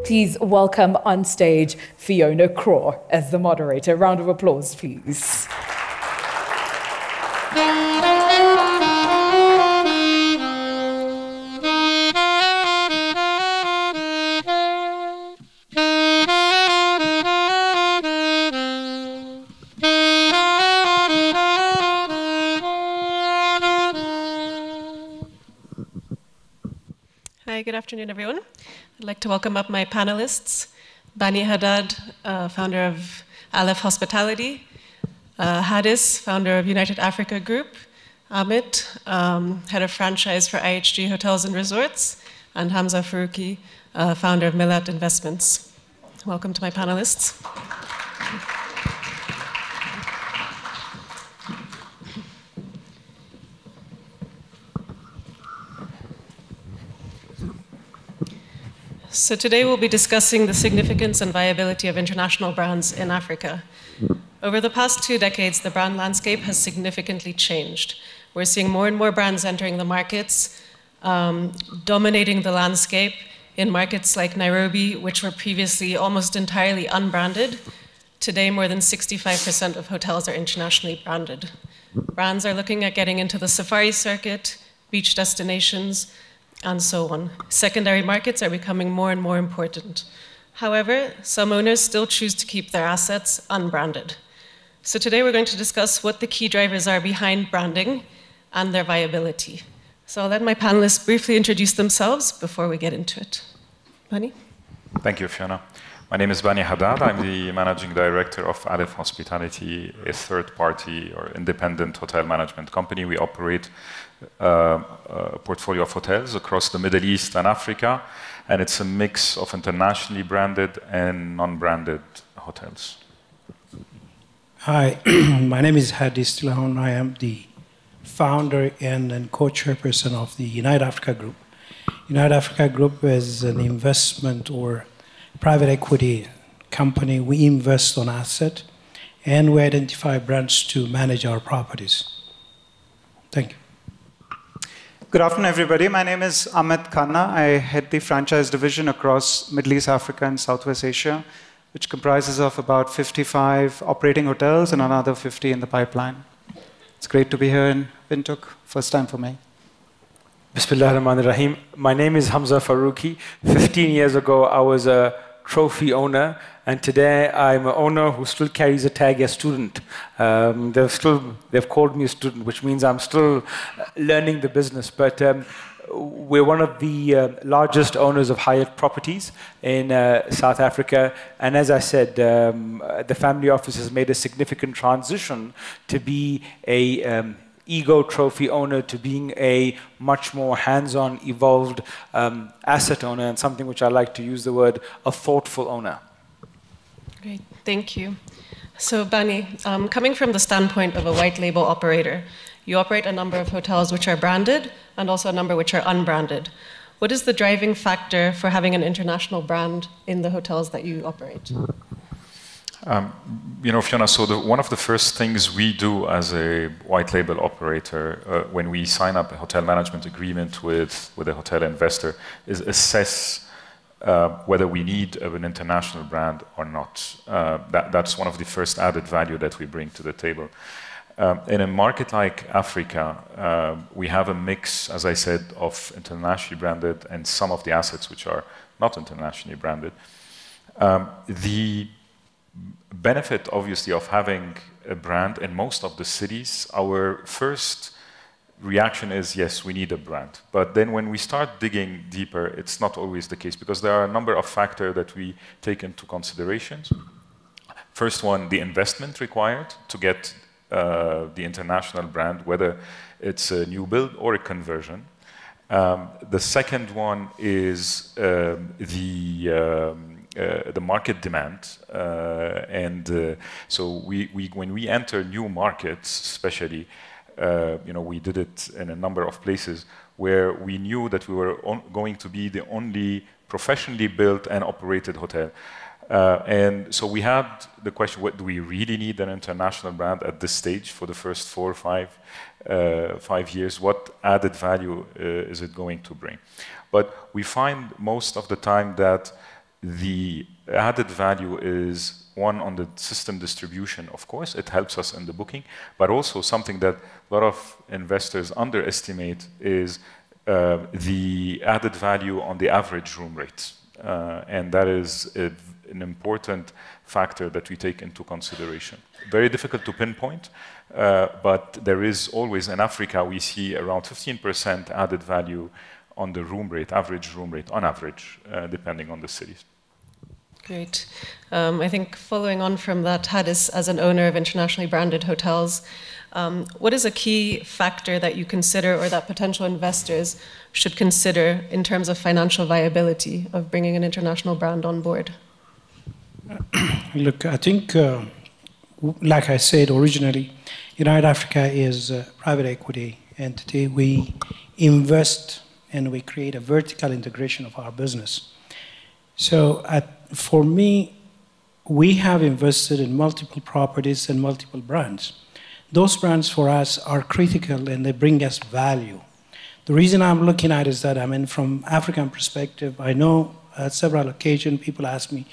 Please welcome on stage Fiona Craw as the moderator. Round of applause, please. Hi, good afternoon, everyone. I'd like to welcome up my panelists, Bani Haddad, founder of Aleph Hospitality, Haddis, founder of United Africa Group, Amith, head of franchise for IHG Hotels and Resorts, and Hamza Farooqui, founder of Millat Investments. Welcome to my panelists. So today we'll be discussing the significance and viability of international brands in Africa. Over the past 2 decades, the brand landscape has significantly changed. We're seeing more and more brands entering the markets, dominating the landscape in markets like Nairobi, which were previously almost entirely unbranded. Today, more than 65% of hotels are internationally branded. Brands are looking at getting into the safari circuit, beach destinations, and so on. Secondary markets are becoming more and more important. However, some owners still choose to keep their assets unbranded. So today we're going to discuss what the key drivers are behind branding and their viability. So I'll let my panelists briefly introduce themselves before we get into it. Bani? Thank you, Fiona. My name is Bani Haddad. I'm the managing director of Aleph Hospitality, a third-party or independent hotel management company. We operate a portfolio of hotels across the Middle East and Africa, and it's a mix of internationally branded and non-branded hotels. Hi, my name is Haddis Tilahun. I am the founder and co-chairperson of the United Africa Group. United Africa Group is an investment or private equity company. We invest on asset, and we identify brands to manage our properties. Thank you. Good afternoon, everybody. My name is Amith Khanna. I head the franchise division across Middle East, Africa, and Southwest Asia, which comprises of about 55 operating hotels and another 50 in the pipeline. It's great to be here in Windhoek. First time for me. Bismillahirrahmanirrahim. My name is Hamza Farooqui. 15 years ago, I was a trophy owner, and today I'm an owner who still carries a tag as student. They've called me a student, which means I'm still learning the business. But we're one of the largest owners of Hyatt properties in South Africa. And as I said, the family office has made a significant transition to be a ego trophy owner to being a much more hands-on, evolved asset owner, and something which I like to use the word, a thoughtful owner. Great, thank you. So Bani, coming from the standpoint of a white label operator, you operate a number of hotels which are branded and also a number which are unbranded. What is the driving factor for having an international brand in the hotels that you operate? You know, Fiona, so one of the first things we do as a white label operator when we sign up a hotel management agreement with a hotel investor is assess whether we need an international brand or not. That's one of the first added value that we bring to the table. In a market like Africa, we have a mix, as I said, of internationally branded and some of the assets which are not internationally branded. The benefit, obviously, of having a brand in most of the cities, our first reaction is, yes, we need a brand. But then when we start digging deeper, it's not always the case, because there are a number of factors that we take into consideration. First one, the investment required to get the international brand, whether it's a new build or a conversion. The second one is the market demand, so when we enter new markets, especially, we did it in a number of places where we knew that we were going to be the only professionally built and operated hotel. And so we had the question, what do we really need an international brand at this stage for the first 4 or 5 years? What added value is it going to bring? But we find most of the time that the added value is one on the system distribution, of course, it helps us in the booking, but also something that a lot of investors underestimate is the added value on the average room rates. And that is an important factor that we take into consideration. Very difficult to pinpoint, but there is always, in Africa, we see around 15% added value on the room rate, average room rate, on average, depending on the cities. Great. I think following on from that, Haddis, as an owner of internationally branded hotels, what is a key factor that you consider or that potential investors should consider in terms of financial viability of bringing an international brand on board? Look, I think, like I said originally, United Africa is a private equity entity. We invest and we create a vertical integration of our business. So for me, we have invested in multiple properties and multiple brands. Those brands for us are critical and they bring us value. The reason I'm looking at is that, I mean, from African perspective, I know at several occasions people ask me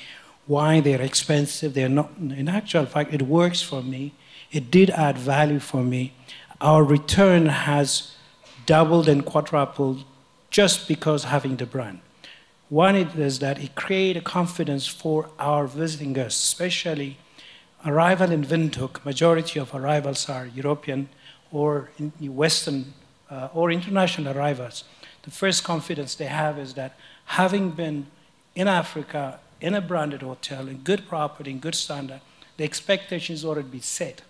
why they're expensive. They're not. In actual fact, it works for me. It did add value for me. Our return has doubled and quadrupled just because having the brand. One is that it created confidence for our visiting guests, especially arrival in Windhoek. Majority of arrivals are European or Western or international arrivals. The first confidence they have is that having been in Africa, in a branded hotel, in good property, in good standard, the expectations already be set.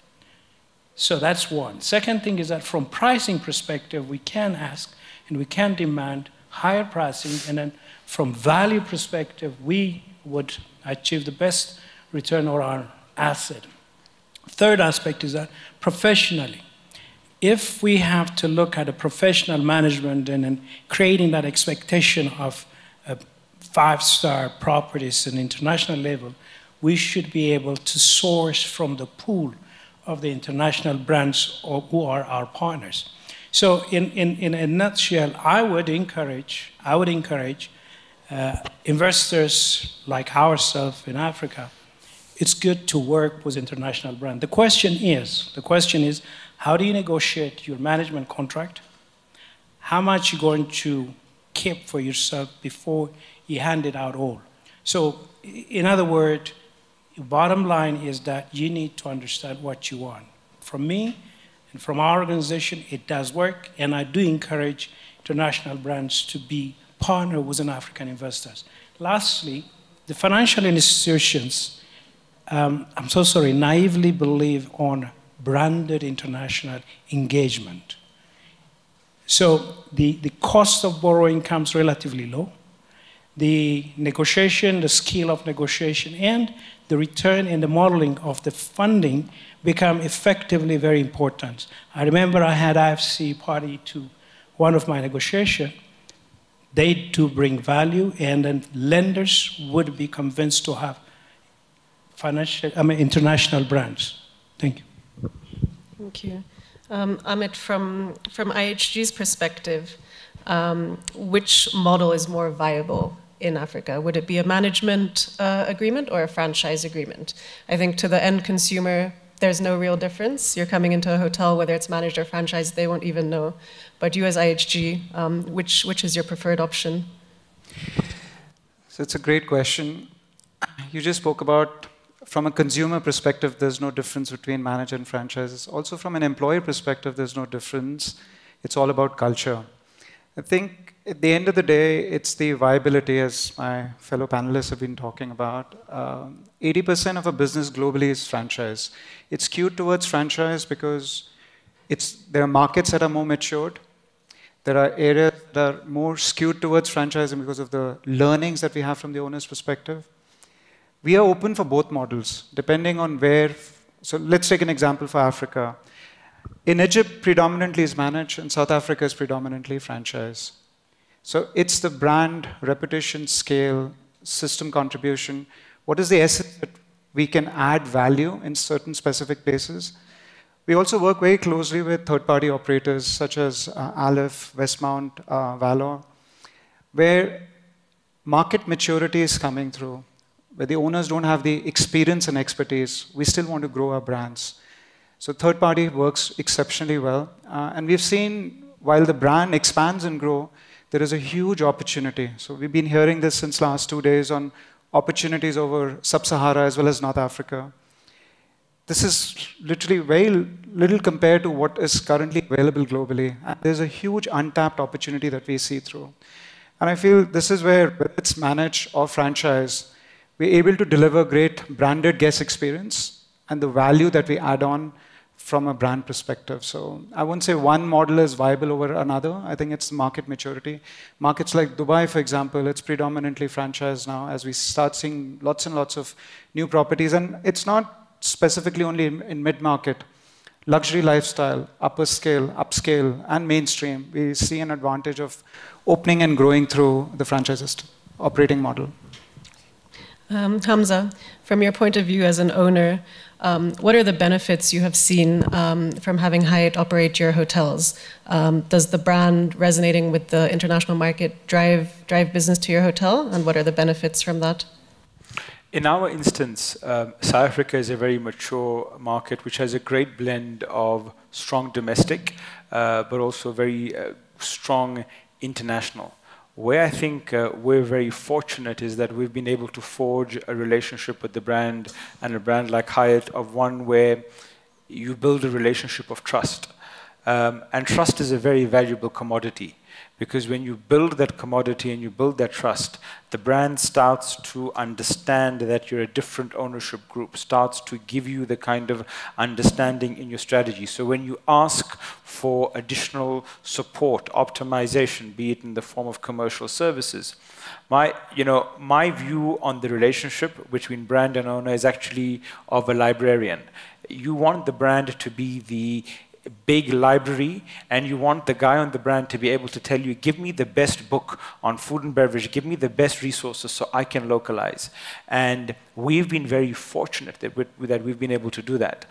So that's one. Second thing is that from pricing perspective, we can ask and we can demand higher pricing, and then from value perspective, we would achieve the best return on our asset. Third aspect is that professionally, if we have to look at a professional management and creating that expectation of five-star properties at an international level, we should be able to source from the pool of the international brands who are our partners. So in a nutshell, I would encourage investors like ourselves in Africa. It's good to work with international brands. The question is, how do you negotiate your management contract? How much you're going to keep for yourself before you hand it out all? So, in other words, bottom line is that you need to understand what you want. From me and from our organization, it does work, and I do encourage international brands to be partner with African investors. Lastly, the financial institutions, I'm so sorry, naively believe on branded international engagement. So the cost of borrowing comes relatively low. The negotiation, the skill of negotiation, and the return and the modeling of the funding become effectively very important. I remember I had IFC party to one of my negotiations. They do bring value, and then lenders would be convinced to have international brands. Thank you. Thank you. Amith, from IHG's perspective, which model is more viable in Africa? Would it be a management agreement or a franchise agreement? I think to the end consumer, there's no real difference. You're coming into a hotel, whether it's managed or franchised, they won't even know. But you as IHG, which is your preferred option? So it's a great question. You just spoke about, from a consumer perspective, there's no difference between managed and franchises. Also from an employee perspective, there's no difference. It's all about culture. I think at the end of the day, it's the viability, as my fellow panelists have been talking about. 80% of a business globally is franchise. It's skewed towards franchise because there are markets that are more matured. There are areas that are more skewed towards franchising because of the learnings that we have from the owner's perspective. We are open for both models, depending on where. So let's take an example for Africa. In Egypt, predominantly is managed, and South Africa is predominantly franchise. So it's the brand, reputation, scale, system contribution, What is the essence that we can add value in certain specific places? We also work very closely with third-party operators such as Aleph, Westmount, Valor, where market maturity is coming through, where the owners don't have the experience and expertise. We still want to grow our brands. So third-party works exceptionally well. And we've seen, while the brand expands and grows, there is a huge opportunity. So we've been hearing this since last 2 days on opportunities over Sub-Saharan as well as North Africa. This is literally very little compared to what is currently available globally. And there's a huge untapped opportunity that we see through. And I feel this is where, whether it's managed or franchise, we're able to deliver great branded guest experience and the value that we add on from a brand perspective. So I wouldn't say one model is viable over another. I think it's market maturity. Markets like Dubai, for example, it's predominantly franchise now as we start seeing lots and lots of new properties. And it's not specifically only in mid-market. Luxury lifestyle, upper scale, upscale, and mainstream, we see an advantage of opening and growing through the franchise operating model. Hamza, from your point of view as an owner, what are the benefits you have seen from having Hyatt operate your hotels? Does the brand resonating with the international market drive business to your hotel? And what are the benefits from that? In our instance, South Africa is a very mature market which has a great blend of strong domestic, but also very strong international. Where I think we're very fortunate is that we've been able to forge a relationship with the brand and a brand like Hyatt of one where you build a relationship of trust. And trust is a very valuable commodity. Because when you build that commodity and you build that trust, the brand starts to understand that you're a different ownership group, starts to give you the kind of understanding in your strategy. So when you ask for additional support, optimization, be it in the form of commercial services, my view on the relationship between brand and owner is actually of a librarian. You want the brand to be the big library, and you want the guy on the brand to be able to tell you, give me the best book on food and beverage, give me the best resources so I can localize. And we've been very fortunate that we've been able to do that.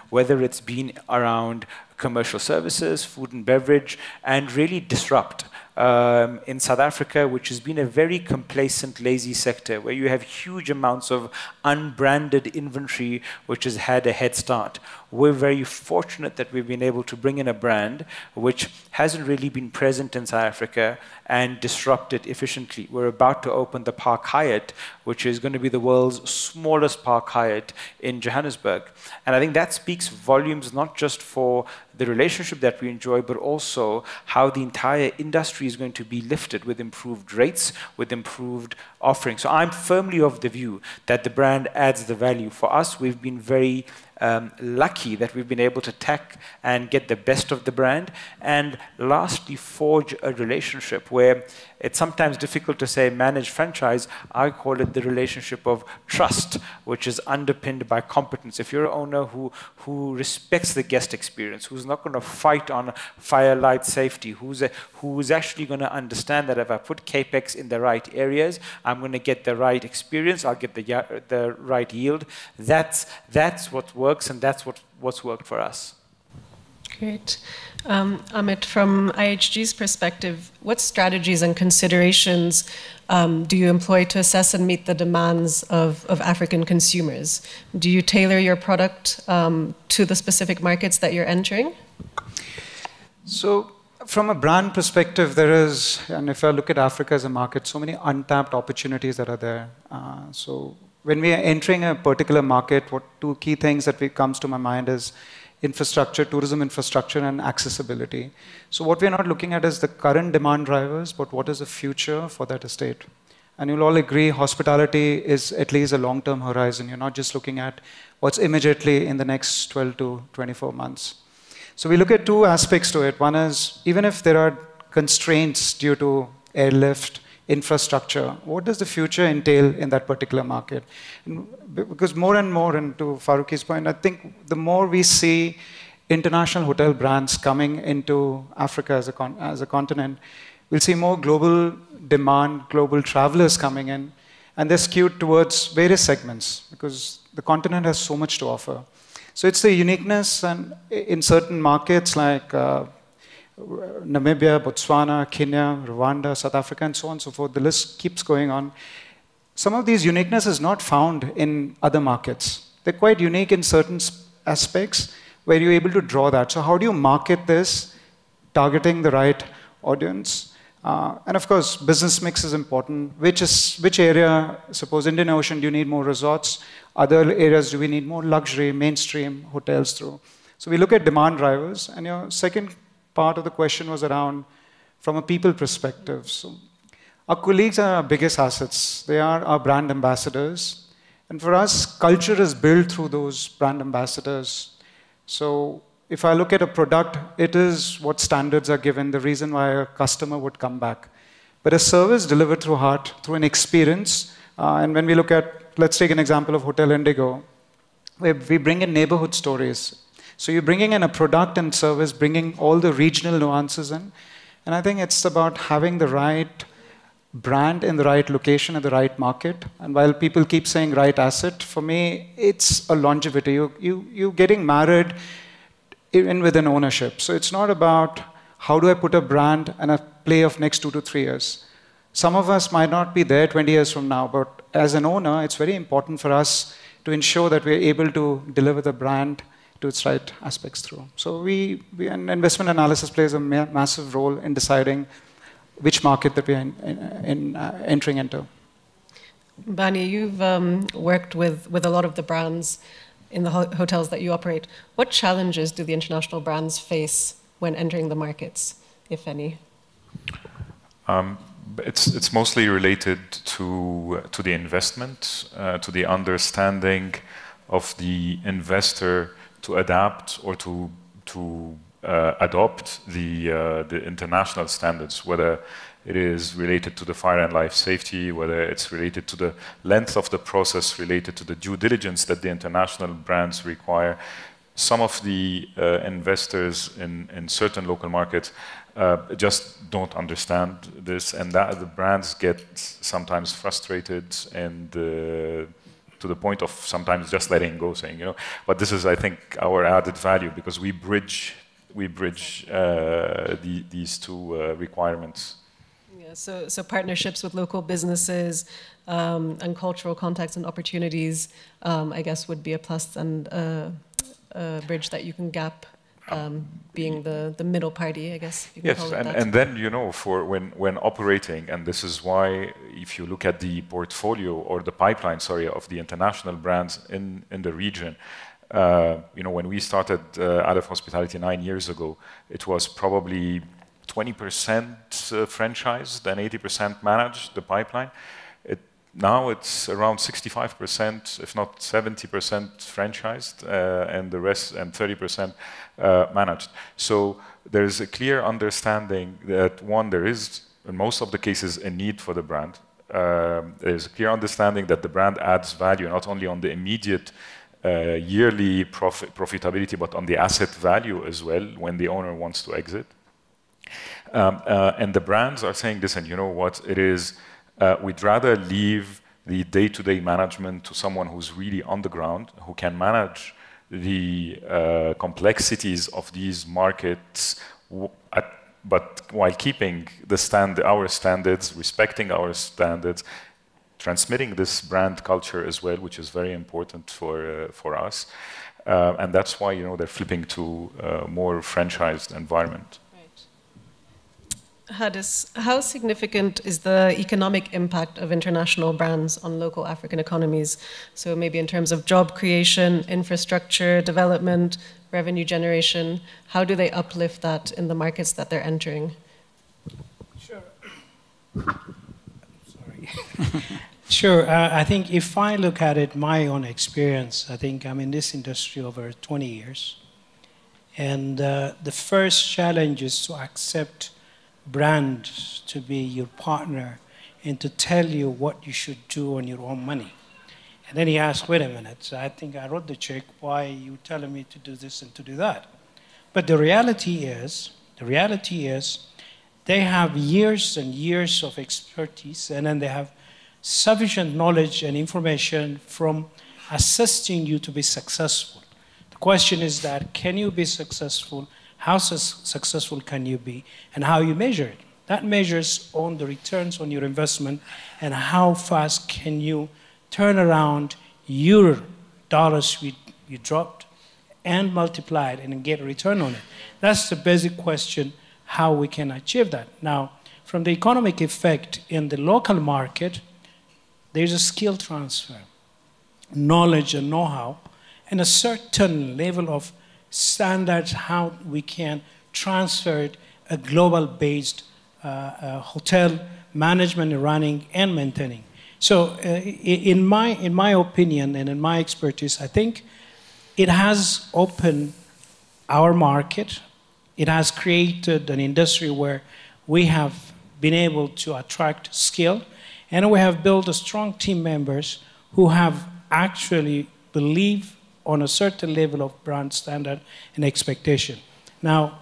Whether it's been around commercial services, food and beverage, and really disrupt. In South Africa, which has been a very complacent, lazy sector, where you have huge amounts of unbranded inventory, which has had a head start. We're very fortunate that we've been able to bring in a brand which hasn't really been present in South Africa and disrupt it efficiently. We're about to open the Park Hyatt, which is going to be the world's smallest Park Hyatt in Johannesburg. And I think that speaks volumes not just for the relationship that we enjoy, but also how the entire industry is going to be lifted with improved rates, with improved offerings. So I'm firmly of the view that the brand adds the value. For us, we've been very lucky that we've been able to tack and get the best of the brand, and lastly forge a relationship where it's sometimes difficult to say manage franchise. I call it the relationship of trust, which is underpinned by competence. If you're an owner who respects the guest experience, who's not going to fight on fire, light, safety, who's actually going to understand that if I put capex in the right areas, I'm going to get the right experience, I'll get the right yield. That's what works, and that's what's worked for us. Great. Amith, from IHG's perspective, what strategies and considerations do you employ to assess and meet the demands of African consumers? Do you tailor your product to the specific markets that you're entering? So from a brand perspective, there is, and if I look at Africa as a market, so many untapped opportunities that are there. So when we are entering a particular market, two key things that comes to my mind is infrastructure, tourism infrastructure, and accessibility. So what we're not looking at is the current demand drivers, but what is the future for that estate. And you'll all agree, hospitality is at least a long-term horizon. You're not just looking at what's immediately in the next 12 to 24 months. So we look at two aspects to it. One is, even if there are constraints due to airlift, infrastructure, what does the future entail in that particular market? Because more and more, and to Farooqi's point, I think the more we see international hotel brands coming into Africa as a continent, we'll see more global demand, global travelers coming in. and they're skewed towards various segments because the continent has so much to offer. So it's the uniqueness and in certain markets like Namibia, Botswana, Kenya, Rwanda, South Africa, and so on and so forth. The list keeps going on. Some of these uniqueness is not found in other markets. They're quite unique in certain aspects where you're able to draw that. So how do you market this, targeting the right audience? And of course, business mix is important. Which area, suppose Indian Ocean, do you need more resorts? Other areas, do we need more luxury, mainstream hotels through? So we look at demand drivers. And your second part of the question was around from a people perspective. So our colleagues are our biggest assets. They are our brand ambassadors. And for us, culture is built through those brand ambassadors. So if I look at a product, it is what standards are given, the reason why a customer would come back. But a service delivered through heart, through an experience, and when we look at, let's take an example of Hotel Indigo, where we bring in neighborhood stories. So you're bringing in a product and service, bringing all the regional nuances in. And I think it's about having the right brand in the right location at the right market. And while people keep saying right asset, for me, it's a longevity. You getting married in with an ownership. So it's not about how do I put a brand and a play of next 2 to 3 years. Some of us might not be there 20 years from now, but as an owner, it's very important for us to ensure that we're able to deliver the brand to its right aspects through. So and investment analysis plays a massive role in deciding which market that we're entering into. Bani, you've worked with a lot of the brands in the hotels that you operate. What challenges do the international brands face when entering the markets, if any? It's mostly related to the investment, to the understanding of the investor to adapt or to adopt the international standards, whether it is related to the fire and life safety, whether it's related to the length of the process related to the due diligence that the international brands require. Some of the investors in certain local markets just don't understand this, and that the brands get sometimes frustrated and to the point of sometimes just letting go, saying, but this is, I think, our added value because we bridge these two requirements. Yeah, so partnerships with local businesses and cultural contacts and opportunities, I guess, would be a plus and a bridge that you can gap, being the middle party, I guess. You can yes, call it that. And then for when operating, and this is why if you look at the portfolio or the pipeline, sorry, of the international brands in the region. When we started Aleph Hospitality 9 years ago, it was probably 20% franchised and 80% managed, the pipeline. Now it's around 65%, if not 70% franchised, and the rest, and 30% managed. So there's a clear understanding that, one, there is, in most of the cases, a need for the brand. There's a clear understanding that the brand adds value, not only on the immediate yearly profitability, but on the asset value as well when the owner wants to exit. And the brands are saying, listen, you know what, it is, we'd rather leave the day-to-day management to someone who's really on the ground, who can manage the complexities of these markets, but while keeping our standards, respecting our standards, transmitting this brand culture as well, which is very important for us, and that's why they're flipping to a more franchised environment. Right. Haddis, how significant is the economic impact of international brands on local African economies? So maybe in terms of job creation, infrastructure, development, revenue generation, how do they uplift that in the markets that they're entering? Sure. Sorry. Sure. I think if I look at it, my own experience, I think I'm in this industry over 20 years. And the first challenge is to accept brands to be your partner and to tell you what you should do on your own money. And then he asked, wait a minute, so I think I wrote the check, why are you telling me to do this and to do that? But the reality is they have years and years of expertise, and then they have sufficient knowledge and information from assisting you to be successful. The question is that, can you be successful? How successful can you be? And how you measure it. That measures on the returns on your investment and how fast can you turn around your dollars you dropped and multiply it and get a return on it. That's the basic question, how we can achieve that. Now, from the economic effect in the local market, there's a skill transfer, knowledge and know-how, and a certain level of standards how we can transfer it a global-based hotel management, running, and maintaining. So in my opinion and in my expertise, I think it has opened our market. It has created an industry where we have been able to attract skill, and we have built a strong team members who have actually believed on a certain level of brand standard and expectation. Now,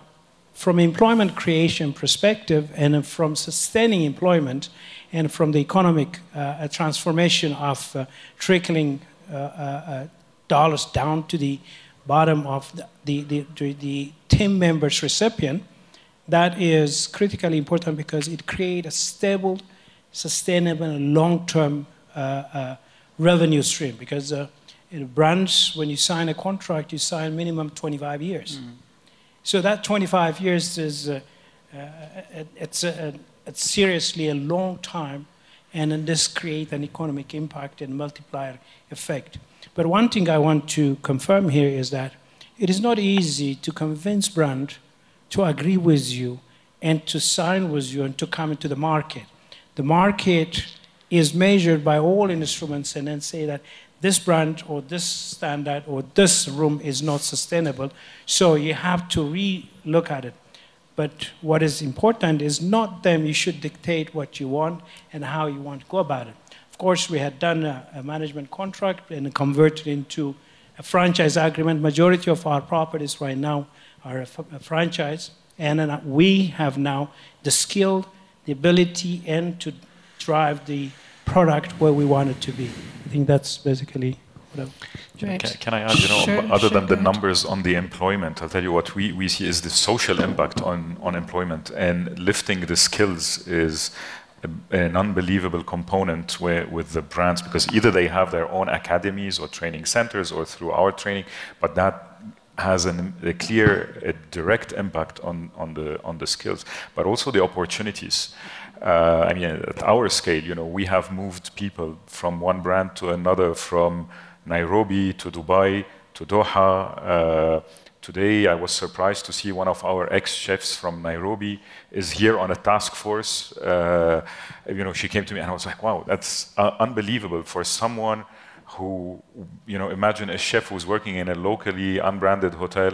from employment creation perspective and from sustaining employment and from the economic transformation of trickling dollars down to the bottom of the team members recipient, that is critically important because it creates a stable, sustainable, and long-term revenue stream. Because in brands, when you sign a contract, you sign minimum 25 years. Mm. So that 25 years is it's seriously a long time, and then this creates an economic impact and multiplier effect. But one thing I want to confirm here is that it is not easy to convince brand to agree with you and to sign with you and to come into the market. The market is measured by all instruments and then say that this brand or this standard or this room is not sustainable, so you have to re-look at it. But what is important is not them, you should dictate what you want and how you want to go about it. Of course, we had done a management contract and converted into a franchise agreement. Majority of our properties right now are a franchise, and then we have now the skill, the ability, and to drive the product where we want it to be. I think that's basically what Can I add, other than the numbers on the employment, I'll tell you what we see is the social impact on employment, and lifting the skills is an unbelievable component with the brands, because either they have their own academies or training centers or through our training, but that has a clear, direct impact on the skills, but also the opportunities. I mean, at our scale, we have moved people from one brand to another, from Nairobi to Dubai to Doha. Today, I was surprised to see one of our ex-chefs from Nairobi is here on a task force. She came to me and I was like, wow, that's unbelievable for someone who, imagine a chef who's working in a locally unbranded hotel,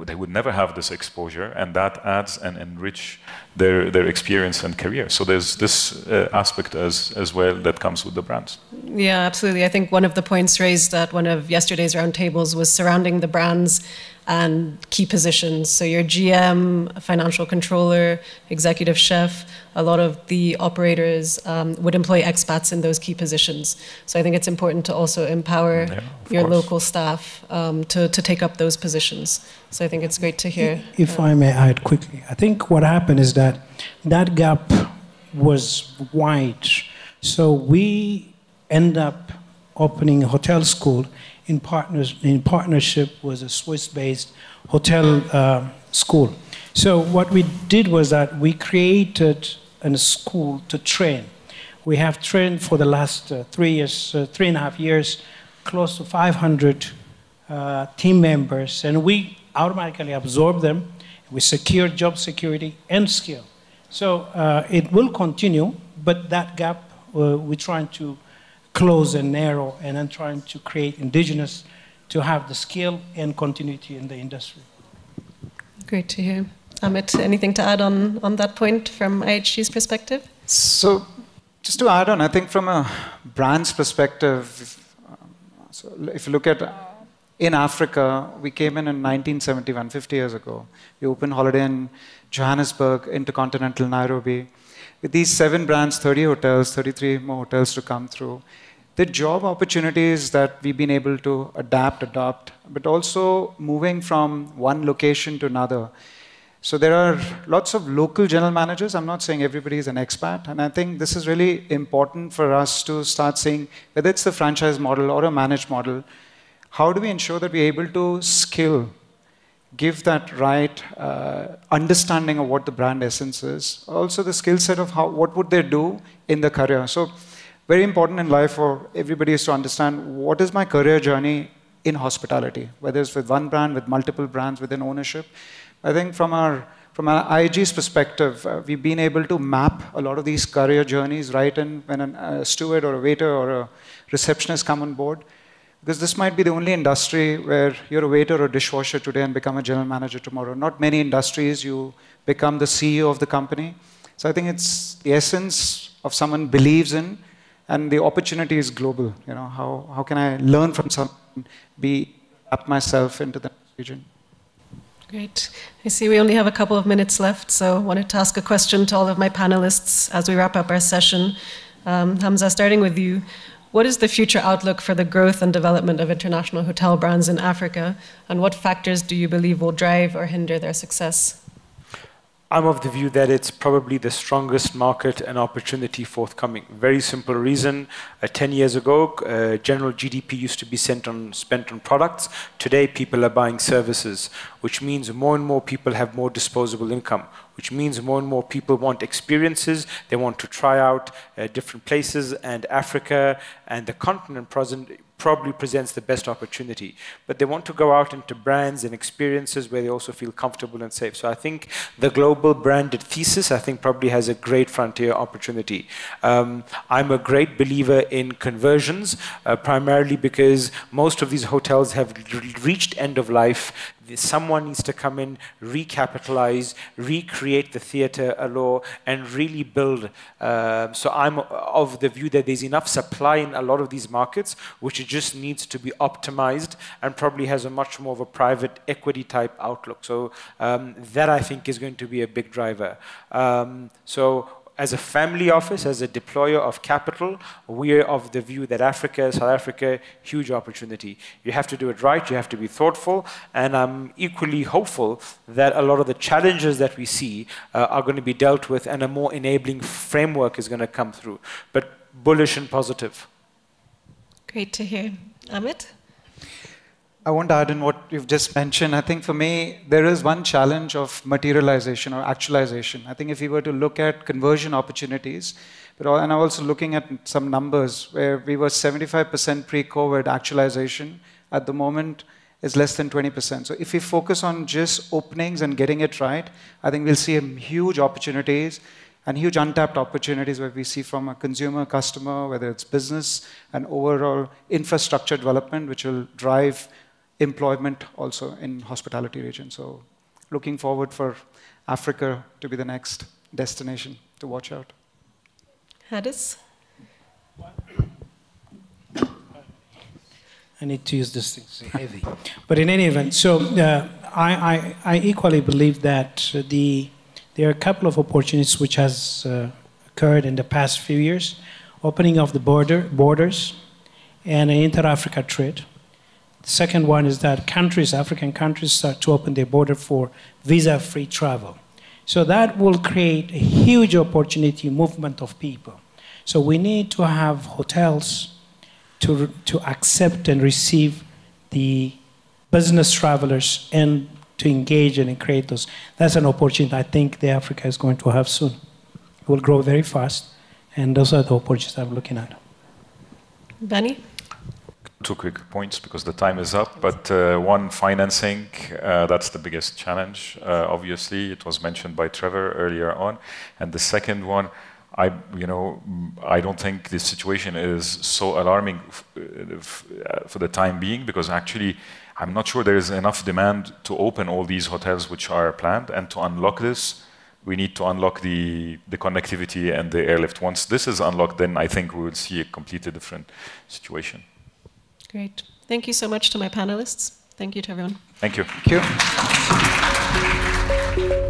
they would never have this exposure, and that adds and enrich their experience and career. So there's this aspect as well that comes with the brands. Yeah, absolutely. I think one of the points raised at one of yesterday's roundtables was surrounding the brands and key positions. So your GM, financial controller, executive chef, a lot of the operators would employ expats in those key positions. So I think it's important to also empower your local staff to take up those positions. So I think it's great to hear. If I may add quickly, I think what happened is that gap was wide. So we end up opening a hotel school in partnership with a Swiss-based hotel school. So what we did was that we created a school to train. We have trained for the last 3 years, 3.5 years, close to 500 team members, and we automatically absorb them. We secure job security and skill. So it will continue, but that gap we're trying to close and narrow, and then trying to create indigenous to have the skill and continuity in the industry. Great to hear. Amith, anything to add on that point from IHG's perspective? So just to add on, I think from a brand's perspective, so if you look at in Africa, we came in 1971, 50 years ago. We opened Holiday Inn Johannesburg, Intercontinental Nairobi. With these 7 brands, 30 hotels, 33 more hotels to come through. The job opportunities that we've been able to adopt, but also moving from one location to another. So there are lots of local general managers. I'm not saying everybody is an expat. And I think this is really important for us to start seeing, whether it's the franchise model or a managed model, how do we ensure that we're able to skill, give that right understanding of what the brand essence is, also the skill set of what would they do in the career. So very important in life for everybody is to understand what is my career journey in hospitality, whether it's with one brand, with multiple brands, within ownership. I think from our IHG's perspective, we've been able to map a lot of these career journeys right in when a steward or a waiter or a receptionist come on board. Because this might be the only industry where you're a waiter or dishwasher today and become a general manager tomorrow. Not many industries you become the CEO of the company. So I think it's the essence of someone believes in, and the opportunity is global. You know, how can I learn from someone, up myself into the region? Great. I see we only have a couple of minutes left, so I wanted to ask a question to all of my panelists as we wrap up our session. Hamza, starting with you. What is the future outlook for the growth and development of international hotel brands in Africa, and what factors do you believe will drive or hinder their success? I'm of the view that it's probably the strongest market and opportunity forthcoming. Very simple reason. 10 years ago, general GDP used to be spent on products. Today, people are buying services, which means more and more people have more disposable income, which means more and more people want experiences. They want to try out different places, and Africa and the continent probably presents the best opportunity. But they want to go out into brands and experiences where they also feel comfortable and safe. So I think the global branded thesis, I think, probably has a great frontier opportunity. I'm a great believer in conversions, primarily because most of these hotels have reached end of life. Someone needs to come in, recapitalize, recreate the theater allure, and really build. So I'm of the view that there's enough supply in a lot of these markets, which it just needs to be optimized and probably has a much more of a private equity type outlook. So that I think is going to be a big driver. So as a family office, as a deployer of capital, we're of the view that Africa, South Africa, huge opportunity. You have to do it right, you have to be thoughtful, and I'm equally hopeful that a lot of the challenges that we see are going to be dealt with, and a more enabling framework is going to come through. But bullish and positive. Great to hear. Amith? I want to add in what you've just mentioned. I think for me, there is one challenge of materialization or actualization. I think if we were to look at conversion opportunities, and I'm also looking at some numbers where we were 75% pre-COVID actualization, at the moment is less than 20%. So if we focus on just openings and getting it right, I think we'll see huge opportunities and huge untapped opportunities where we see from a consumer, customer, whether it's business and overall infrastructure development, which will drive employment also in hospitality region. So looking forward for Africa to be the next destination to watch out. Haddis? I need to use this thing, it's heavy. But in any event, so I equally believe that there are a couple of opportunities which has occurred in the past few years. Opening of the borders and an inter-Africa trade. The second one is that African countries start to open their border for visa-free travel. So that will create a huge opportunity movement of people. So we need to have hotels to accept and receive the business travelers and to engage and create those. That's an opportunity I think the Africa is going to have soon. It will grow very fast, and those are the opportunities I'm looking at. Bani? Two quick points because the time is up, but one, financing, that's the biggest challenge, obviously. It was mentioned by Trevor earlier on. And the second one, I don't think this situation is so alarming for the time being, because actually I'm not sure there is enough demand to open all these hotels which are planned, and to unlock this, we need to unlock the connectivity and the airlift. Once this is unlocked, then I think we will see a completely different situation. Great. Thank you so much to my panelists. Thank you to everyone. Thank you. Thank you.